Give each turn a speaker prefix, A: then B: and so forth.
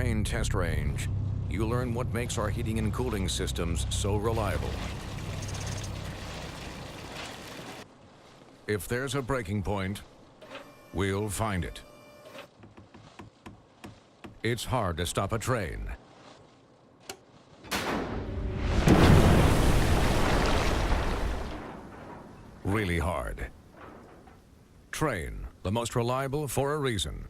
A: Washington-Trane test range, you learn what makes our heating and cooling systems so reliable. If there's a breaking point, we'll find it. It's hard to stop a train. Really hard. Trane, the most reliable for a reason.